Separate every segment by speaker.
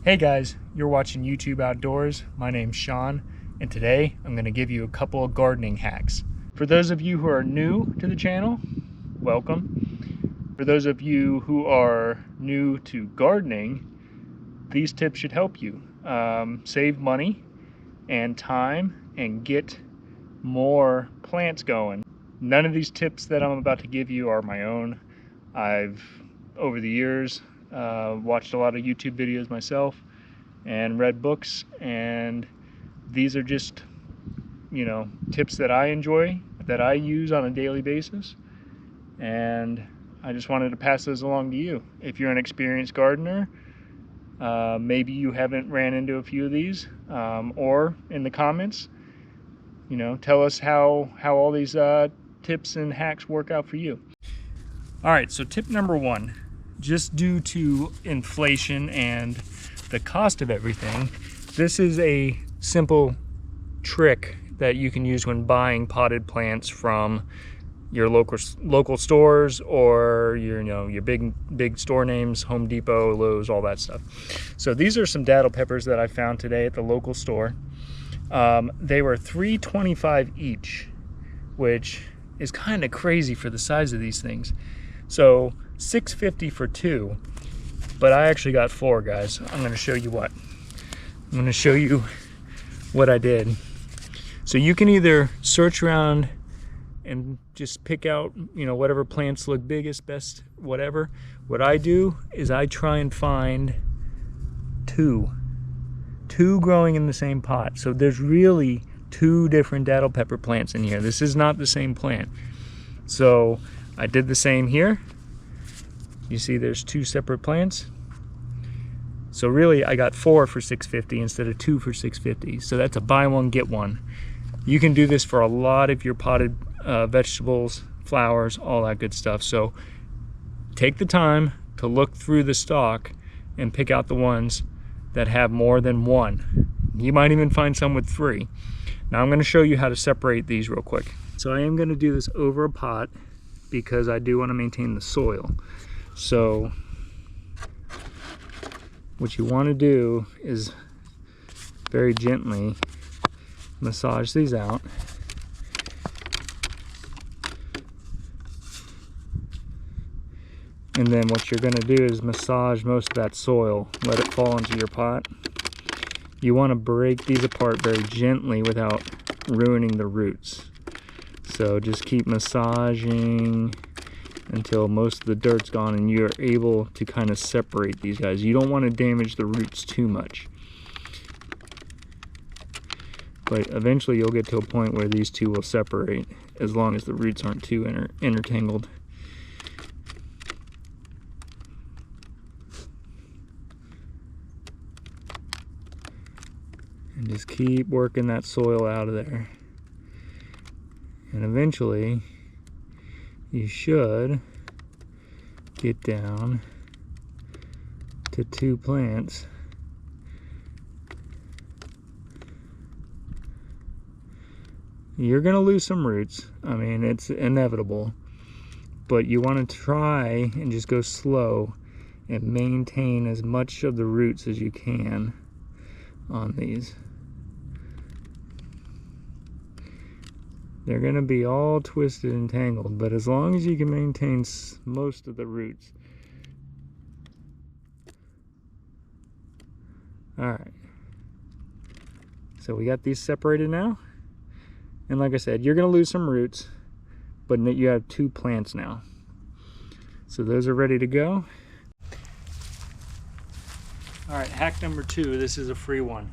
Speaker 1: Hey guys, you're watching YouTube Outdoors. My name's Sean, and today I'm going to give you a couple of gardening hacks. For those of you who are new to the channel, welcome. For those of you who are new to gardening, these tips should help you save money and time and get more plants going. None of these tips that I'm about to give you are my own. I've, over the years, watched a lot of YouTube videos myself and read books, and these are just, tips that I enjoy, that I use on a daily basis, and I just wanted to pass those along to you. If you're an experienced gardener, maybe you haven't ran into a few of these, or in the comments, tell us how all these tips and hacks work out for you. All right, so tip number one. Just due to inflation and the cost of everything, this is a simple trick that you can use when buying potted plants from your local stores or your big store names, Home Depot, Lowe's, all that stuff. So these are some daddle peppers that I found today at the local store. They were $3.25 each, which is kind of crazy for the size of these things. So $6.50 for two, but I actually got four, guys. I'm going to show you what. I'm going to show you what I did. So you can either search around and just pick out, whatever plants look biggest, best, whatever. What I do is I try and find two growing in the same pot. So there's really two different daddle pepper plants in here. This is not the same plant. So I did the same here. You see there's two separate plants. So really I got four for $6.50 instead of two for $6.50. So that's a buy one, get one. You can do this for a lot of your potted vegetables, flowers, all that good stuff. So take the time to look through the stock and pick out the ones that have more than one. You might even find some with three. Now I'm going to show you how to separate these real quick. So I am going to do this over a pot because I do want to maintain the soil. So what you want to do is very gently massage these out. And then what you're going to do is massage most of that soil, let it fall into your pot. You want to break these apart very gently without ruining the roots. So just keep massaging until most of the dirt's gone and you're able to kind of separate these guys. You don't want to damage the roots too much. But eventually you'll get to a point where these two will separate as long as the roots aren't too intertangled. And just keep working that soil out of there. And eventually you should get down to two plants. You're going to lose some roots. I mean, it's inevitable. But you want to try and just go slow and maintain as much of the roots as you can on these. They're going to be all twisted and tangled, but as long as you can maintain most of the roots. Alright. So we got these separated now. And like I said, you're going to lose some roots, but you have two plants now. So those are ready to go. Alright, hack number two. This is a free one.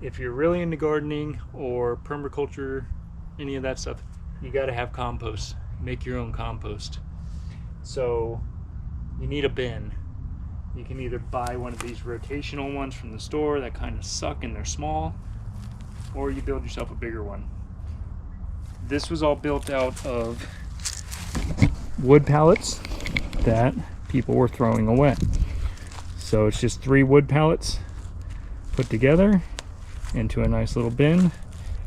Speaker 1: If you're really into gardening or permaculture, any of that stuff, you got to have compost. Make your own compost. So you need a bin. You can either buy one of these rotational ones from the store that kind of suck and they're small, or you build yourself a bigger one. This was all built out of wood pallets that people were throwing away. So it's just 3 wood pallets put together into a nice little bin.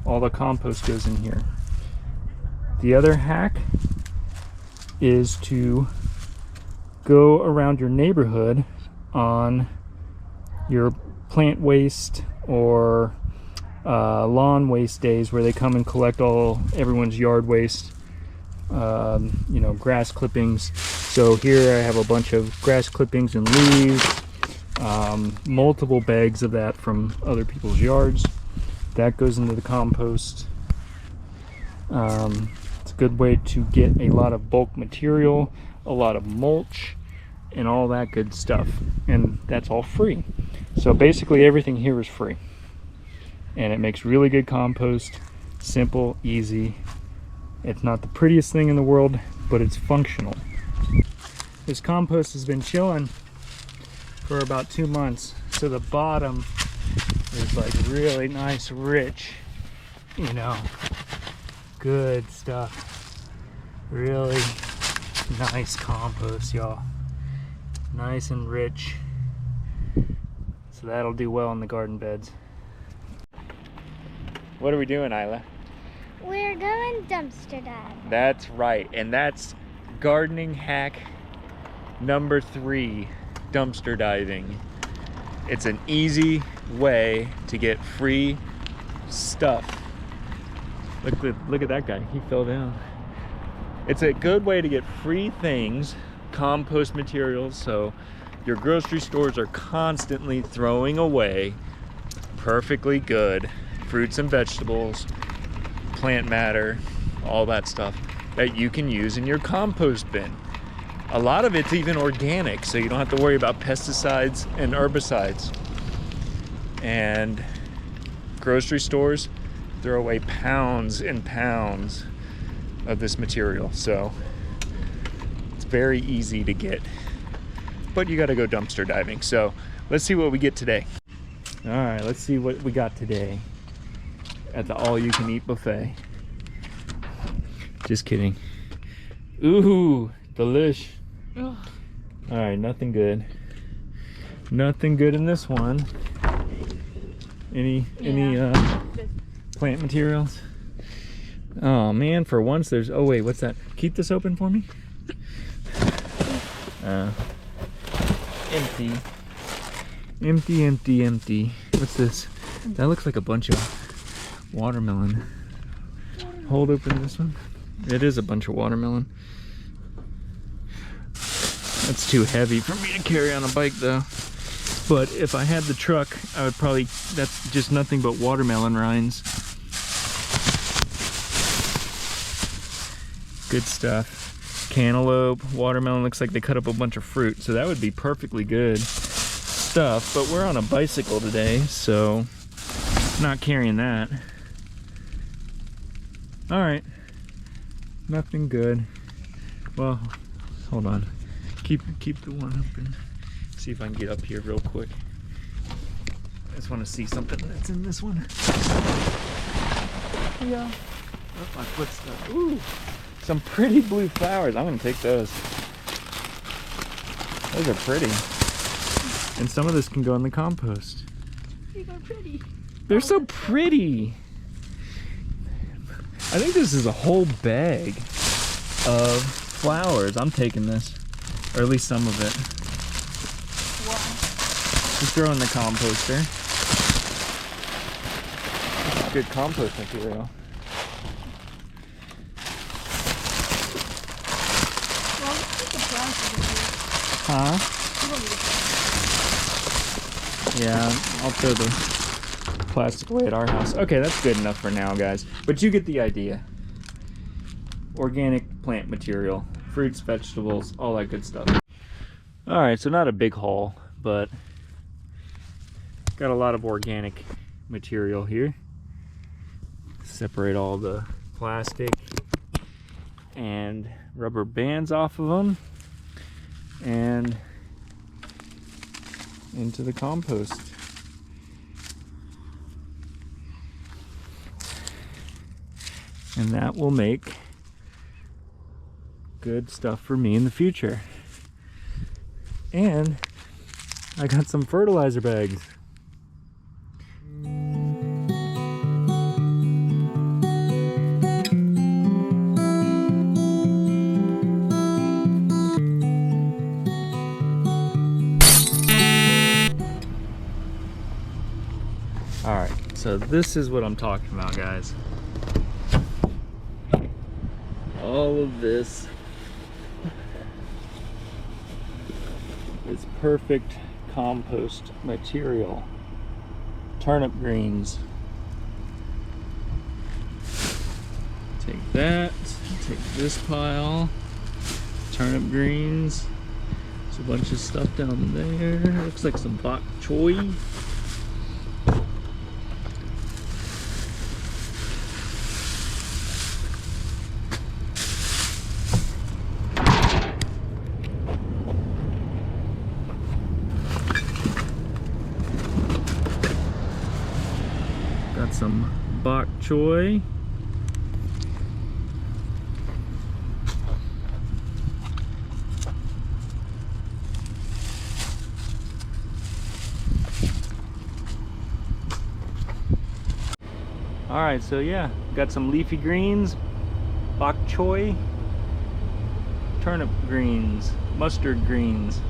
Speaker 1: All the compost goes in here. The other hack is to go around your neighborhood on your plant waste or lawn waste days, where they come and collect everyone's yard waste, you know, grass clippings. So here I have a bunch of grass clippings and leaves, multiple bags of that from other people's yards. That goes into the compost. It's a good way to get a lot of bulk material, a lot of mulch, and all that good stuff. And that's all free. So basically everything here is free. And it makes really good compost. Simple, easy. It's not the prettiest thing in the world, but it's functional. This compost has been chilling for about 2 months. So the bottom is like really nice, rich, you know, good stuff. Really nice compost, y'all. Nice and rich. So that'll do well in the garden beds. What are we doing, Isla?
Speaker 2: We're going dumpster diving.
Speaker 1: That's right, and that's gardening hack number 3, dumpster diving. It's an easy way to get free stuff. Look at that guy, he fell down. It's a good way to get free things, compost materials, so your grocery stores are constantly throwing away perfectly good fruits and vegetables, plant matter, all that stuff that you can use in your compost bin. A lot of it's even organic, so you don't have to worry about pesticides and herbicides. And grocery stores throw away pounds and pounds of this material, so it's very easy to get, but you got to go dumpster diving. So let's see what we get today. All right, let's see what we got today at the all-you-can-eat buffet. Just kidding. Ooh, delish. Ugh. All right, nothing good. Nothing good in this one. Any plant materials? Oh man, for once there's, oh wait, what's that? Keep this open for me. Empty. Empty, empty, empty. What's this? That looks like a bunch of watermelon. Hold open this one. It is a bunch of watermelon. That's too heavy for me to carry on a bike though. But if I had the truck, I would probably, that's just nothing but watermelon rinds. Good stuff. Cantaloupe, watermelon, looks like they cut up a bunch of fruit, so that would be perfectly good stuff. But we're on a bicycle today, so not carrying that. All right, nothing good. Well, hold on. Keep the one open. See if I can get up here real quick. I just want to see something that's in this one. Yeah. Oh, my foot's stuck. Ooh, some pretty blue flowers. I'm gonna take those. Those are pretty. And some of this can go in the compost.
Speaker 2: These are pretty.
Speaker 1: They're so pretty. I think this is a whole bag of flowers. I'm taking this, or at least some of it.
Speaker 2: Wow.
Speaker 1: Just throw in the composter. This is good compost material.
Speaker 2: Well, let's take the plastic in here.
Speaker 1: Huh?
Speaker 2: You don't need the
Speaker 1: Yeah, I'll throw the plastic away at our house. Okay, that's good enough for now, guys. But you get the idea. Organic plant material, fruits, vegetables, all that good stuff. All right, so not a big haul, but got a lot of organic material here. Separate all the plastic and rubber bands off of them and into the compost. And that will make good stuff for me in the future. And I got some fertilizer bags. All right, so this is what I'm talking about, guys. All of this is perfect compost material. Turnip greens. Take that, take this pile, turnip greens. There's a bunch of stuff down there. Looks like some bok choy. Got some bok choy. All right, so yeah, got some leafy greens, bok choy, turnip greens, mustard greens.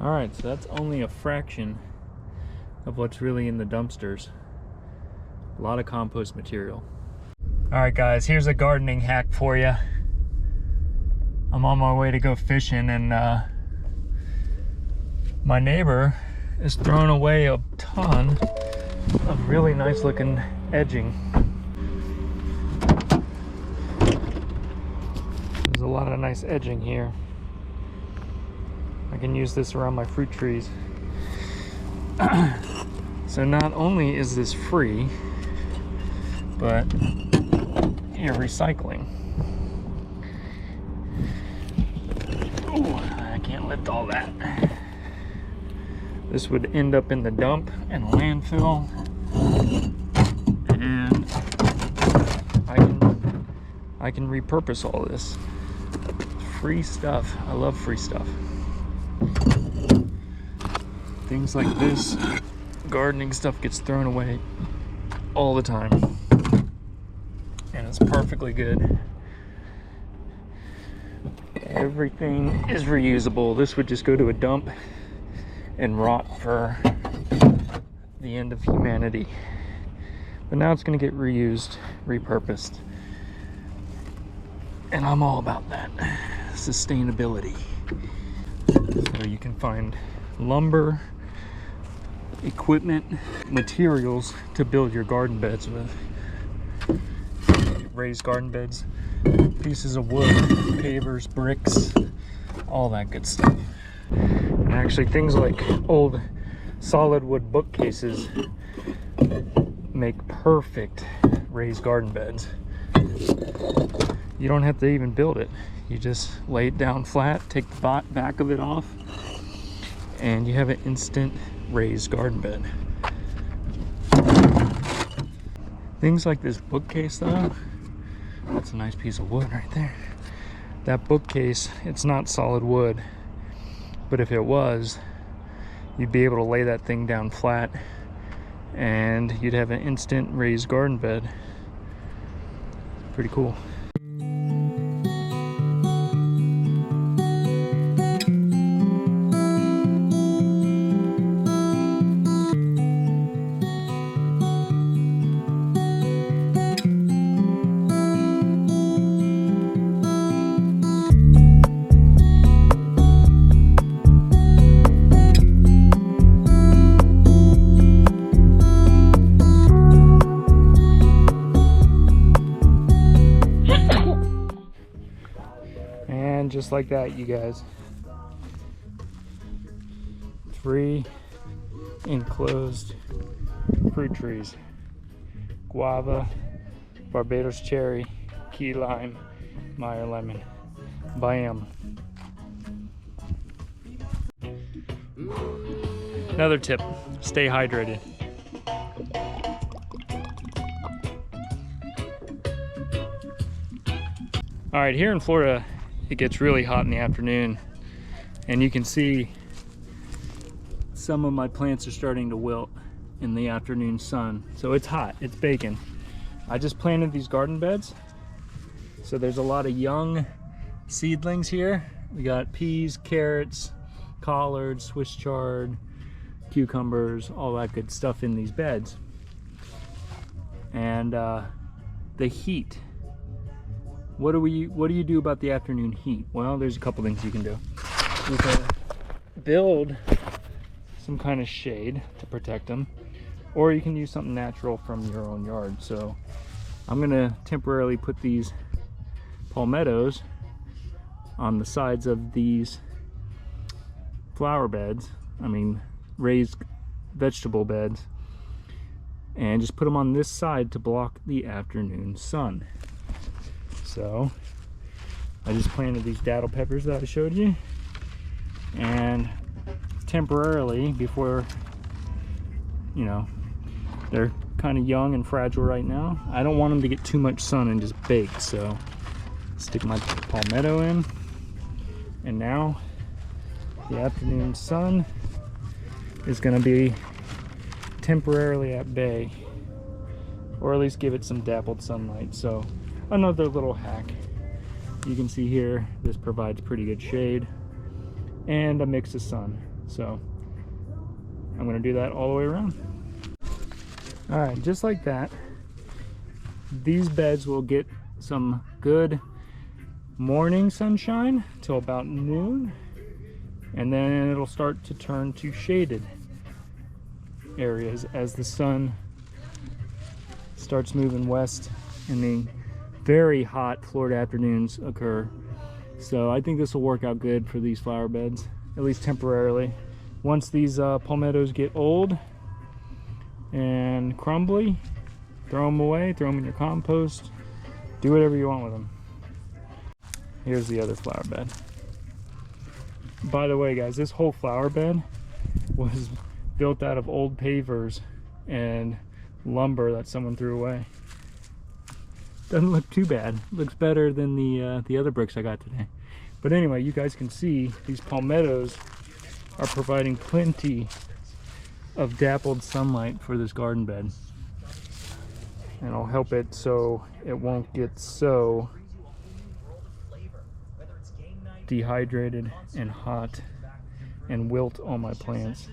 Speaker 1: All right, so that's only a fraction of what's really in the dumpsters. A lot of compost material. All right, guys, here's a gardening hack for you. I'm on my way to go fishing, and my neighbor is throwing away a ton of really nice looking edging. There's a lot of nice edging here. I can use this around my fruit trees. So not only is this free, but you're recycling. Ooh, I can't lift all that. This would end up in the dump and landfill, and I can repurpose all this. Free stuff. I love free stuff. Things like this gardening stuff gets thrown away all the time, and it's perfectly good. Everything is reusable. This would just go to a dump and rot for the end of humanity, but now it's going to get reused, repurposed, and I'm all about that sustainability. So you can find lumber, equipment, materials to build your garden beds with. Raised garden beds, pieces of wood, pavers, bricks, all that good stuff. And actually things like old solid wood bookcases make perfect raised garden beds. You don't have to even build it. You just lay it down flat, take the back of it off, and you have an instant raised garden bed. Things like this bookcase though, that's a nice piece of wood right there. That bookcase, it's not solid wood, but if it was, you'd be able to lay that thing down flat and you'd have an instant raised garden bed. Pretty cool. And just like that, you guys. 3 enclosed fruit trees. Guava, Barbados cherry, key lime, Meyer lemon. Bam. Another tip, stay hydrated. All right, here in Florida, it gets really hot in the afternoon, and you can see some of my plants are starting to wilt in the afternoon sun. So it's hot, it's baking. I just planted these garden beds, so there's a lot of young seedlings here. We got peas, carrots, collards, Swiss chard, cucumbers, all that good stuff in these beds. And the heat. What do you do about the afternoon heat? Well, there's a couple things you can do. You can build some kind of shade to protect them, or you can use something natural from your own yard. So I'm gonna temporarily put these palmettos on the sides of these flower beds, raised vegetable beds, and just put them on this side to block the afternoon sun. So I just planted these daddle peppers that I showed you, and temporarily, before, you know, they're kind of young and fragile right now, I don't want them to get too much sun and just bake. So stick my palmetto in, and now the afternoon sun is going to be temporarily at bay, or at least give it some dappled sunlight. So another little hack. You can see here, this provides pretty good shade and a mix of sun. So I'm going to do that all the way around. All right, just like that, these beds will get some good morning sunshine till about noon, and then it'll start to turn to shaded areas as the sun starts moving west and the very hot Florida afternoons occur. So I think this will work out good for these flower beds, at least temporarily. Once these palmettos get old and crumbly, throw them away, throw them in your compost, do whatever you want with them. Here's the other flower bed. By the way, guys, this whole flower bed was built out of old pavers and lumber that someone threw away. Doesn't look too bad. Looks better than the other bricks I got today. But anyway, you guys can see these palmettos are providing plenty of dappled sunlight for this garden bed, and I'll help it so it won't get so dehydrated and hot and wilt all my plants.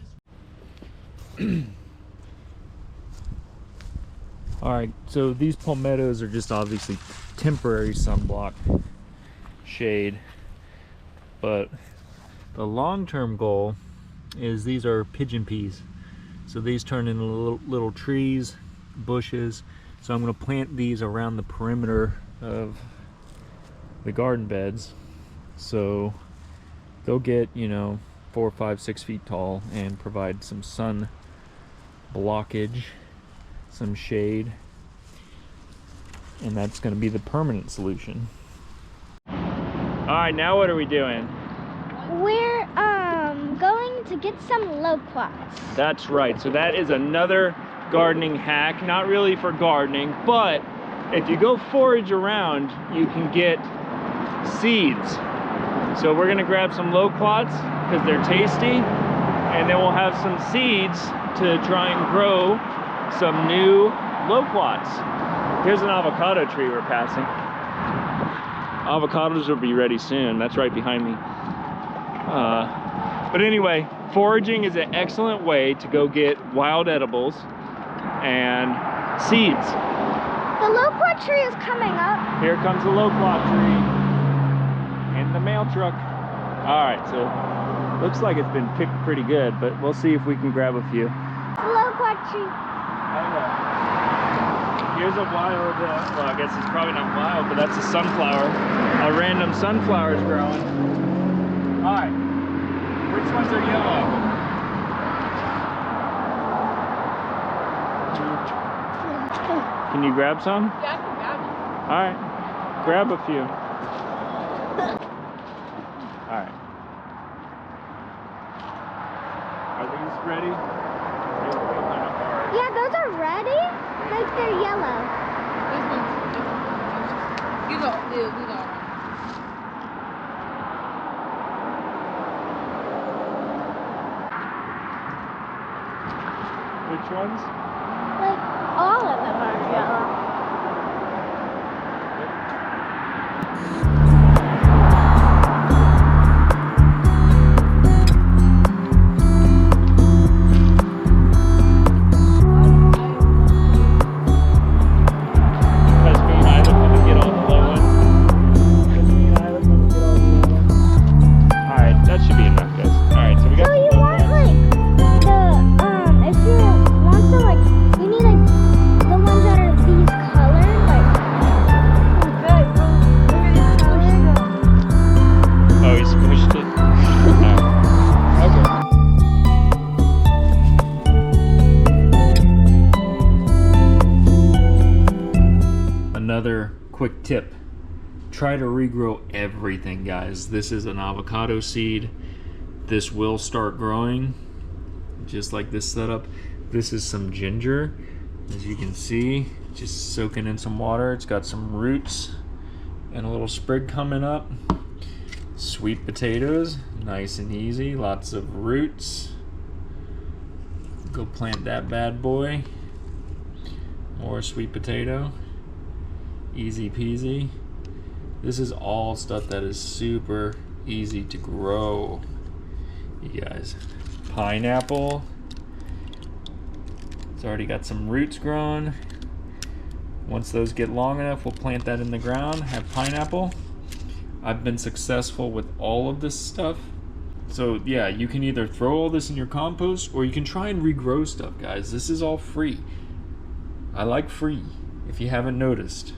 Speaker 1: All right, so these palmettos are just obviously temporary sunblock shade, but the long-term goal is these are pigeon peas. So these turn into little trees, bushes. So I'm going to plant these around the perimeter of the garden beds, so they'll get, 4, 5, 6 feet tall and provide some sun blockage, some shade, and that's going to be the permanent solution. All right, now what are we doing?
Speaker 3: We're going to get some loquats.
Speaker 1: That's right. So that is another gardening hack. Not really for gardening, but if you go forage around, you can get seeds. So we're gonna grab some loquats because they're tasty, and then we'll have some seeds to try and grow some new loquats. Here's an avocado tree we're passing. Avocados will be ready soon. That's right behind me. But anyway, foraging is an excellent way to go get wild edibles and seeds.
Speaker 3: The loquat tree is coming up.
Speaker 1: Here comes the loquat tree and the mail truck. All right, so looks like it's been picked pretty good, but we'll see if we can grab a few.
Speaker 3: The loquat tree.
Speaker 1: Here's a wild, well, I guess it's probably not wild, but that's a sunflower. A random sunflower is growing. All right, which ones are yellow? Can you grab some?
Speaker 2: Yeah, I can grab it.
Speaker 1: All right, grab a few. All right. Are these ready?
Speaker 3: Yeah, those are ready. Like they're yellow.
Speaker 2: This one's you know, we know.
Speaker 1: Which ones?
Speaker 3: Like all of them are yellow.
Speaker 1: Because me and Isla want to get all the low ones. Because me and Isla want to get all the low ones. Alright, that should be enough, guys. Alright, so we got
Speaker 3: So
Speaker 1: the
Speaker 3: you
Speaker 1: low
Speaker 3: want
Speaker 1: ones.
Speaker 3: like if you want to like you need like the ones that are these colored like
Speaker 1: Oh, he's pushed it. Alright. Okay. Another quick tip. Try to regrow everything, guys. This is an avocado seed. This will start growing just like this setup. This is some ginger, as you can see, just soaking in some water. It's got some roots and a little sprig coming up. Sweet potatoes, nice and easy, lots of roots. Go plant that bad boy. More sweet potato, easy peasy. This is all stuff that is super easy to grow, you guys. Pineapple, it's already got some roots growing. Once those get long enough, we'll plant that in the ground, have pineapple. I've been successful with all of this stuff. So yeah, you can either throw all this in your compost or you can try and regrow stuff, guys. This is all free. I like free, if you haven't noticed.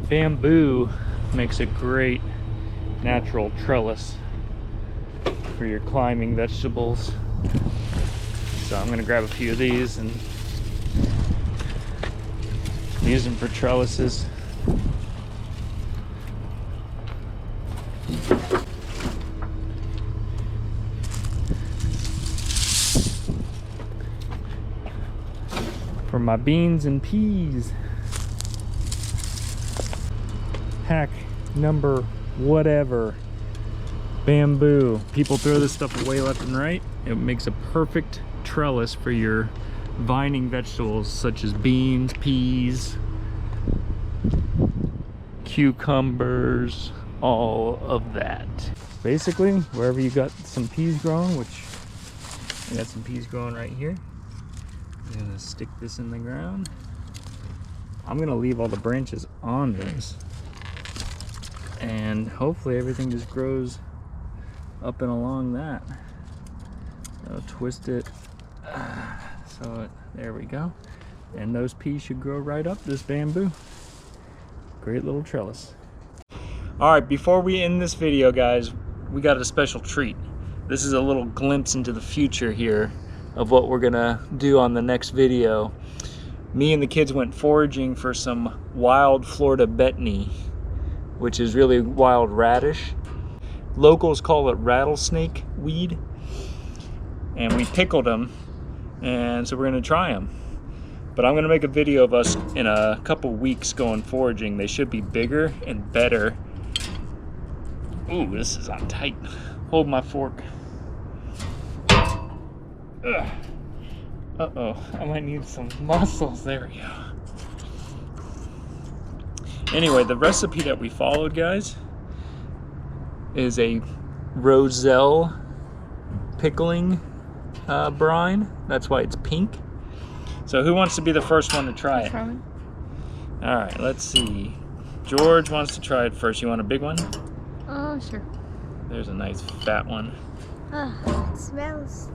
Speaker 1: Bamboo makes a great natural trellis for your climbing vegetables. So I'm gonna grab a few of these and use them for trellises. For my beans and peas. Hack number whatever. Bamboo. People throw this stuff away left and right. It makes a perfect trellis for your vining vegetables such as beans, peas, cucumbers, all of that. Basically, wherever you got some peas growing, which I got some peas growing right here, I'm gonna stick this in the ground. I'm gonna leave all the branches on this, and hopefully everything just grows up and along that. So twist it, there we go. And those peas should grow right up this bamboo. Great little trellis. All right, before we end this video, guys, we got a special treat. This is a little glimpse into the future here of what we're gonna do on the next video. Me and the kids went foraging for some wild Florida betony, which is really wild radish. Locals call it rattlesnake weed. And we pickled them, and so we're gonna try them. But I'm gonna make a video of us in a couple weeks going foraging. They should be bigger and better. Ooh, this is on tight. Hold my fork. Ugh. Uh-oh, I might need some muscles. There we go. Anyway, the recipe that we followed, guys, is a roselle pickling brine. That's why it's pink. So who wants to be the first one to try it? All right, let's see. George wants to try it first. You want a big one?
Speaker 2: Oh, sure.
Speaker 1: There's a nice fat one.
Speaker 3: Oh, it smells.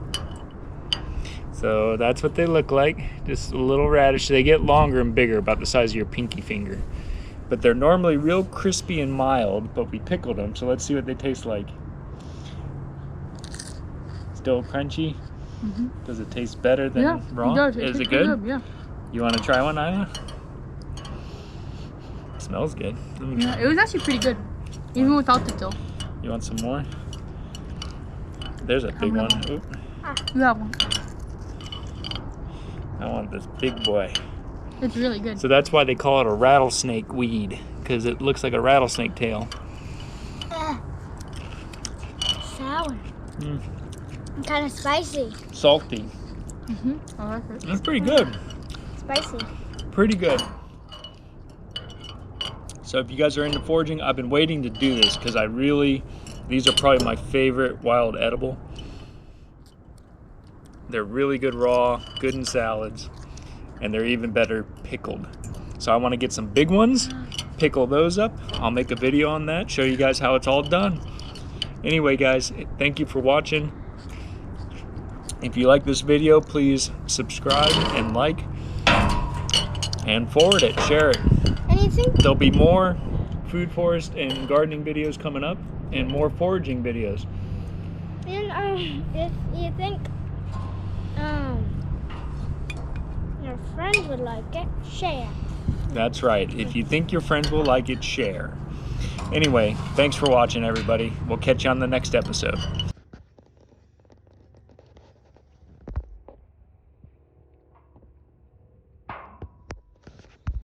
Speaker 1: So that's what they look like. Just a little radish. They get longer and bigger, about the size of your pinky finger. But they're normally real crispy and mild, but we pickled them, so let's see what they taste like. Still crunchy?
Speaker 2: Mm-hmm.
Speaker 1: Does it taste better than raw?
Speaker 2: It does.
Speaker 1: Is it good?
Speaker 2: Yeah.
Speaker 1: You want to try one, Isla? It smells good.
Speaker 2: Yeah, it was actually pretty good, even without the dill.
Speaker 1: You want some more? There's a big one. Oop.
Speaker 2: You have one.
Speaker 1: I want this big boy.
Speaker 2: It's really good.
Speaker 1: So that's why they call it a rattlesnake weed, because it looks like a rattlesnake tail.
Speaker 3: Sour.
Speaker 1: Mm.
Speaker 3: And kind of spicy.
Speaker 1: Salty.
Speaker 2: Mm-hmm. I like it.
Speaker 1: That's pretty good.
Speaker 3: Spicy.
Speaker 1: Pretty good. So if you guys are into foraging, I've been waiting to do this because these are probably my favorite wild edible. They're really good raw, good in salads, and they're even better pickled. So I want to get some big ones, pickle those up. I'll make a video on that, show you guys how it's all done. Anyway, guys, thank you for watching. If you like this video, please subscribe and like, and forward it, share it.
Speaker 3: Anything?
Speaker 1: There'll be more food, forest, and gardening videos coming up, and more foraging videos.
Speaker 3: And if you think your friends would like it, share.
Speaker 1: That's right. If you think your friends will like it, share. Anyway, thanks for watching, everybody. We'll catch you on the next episode.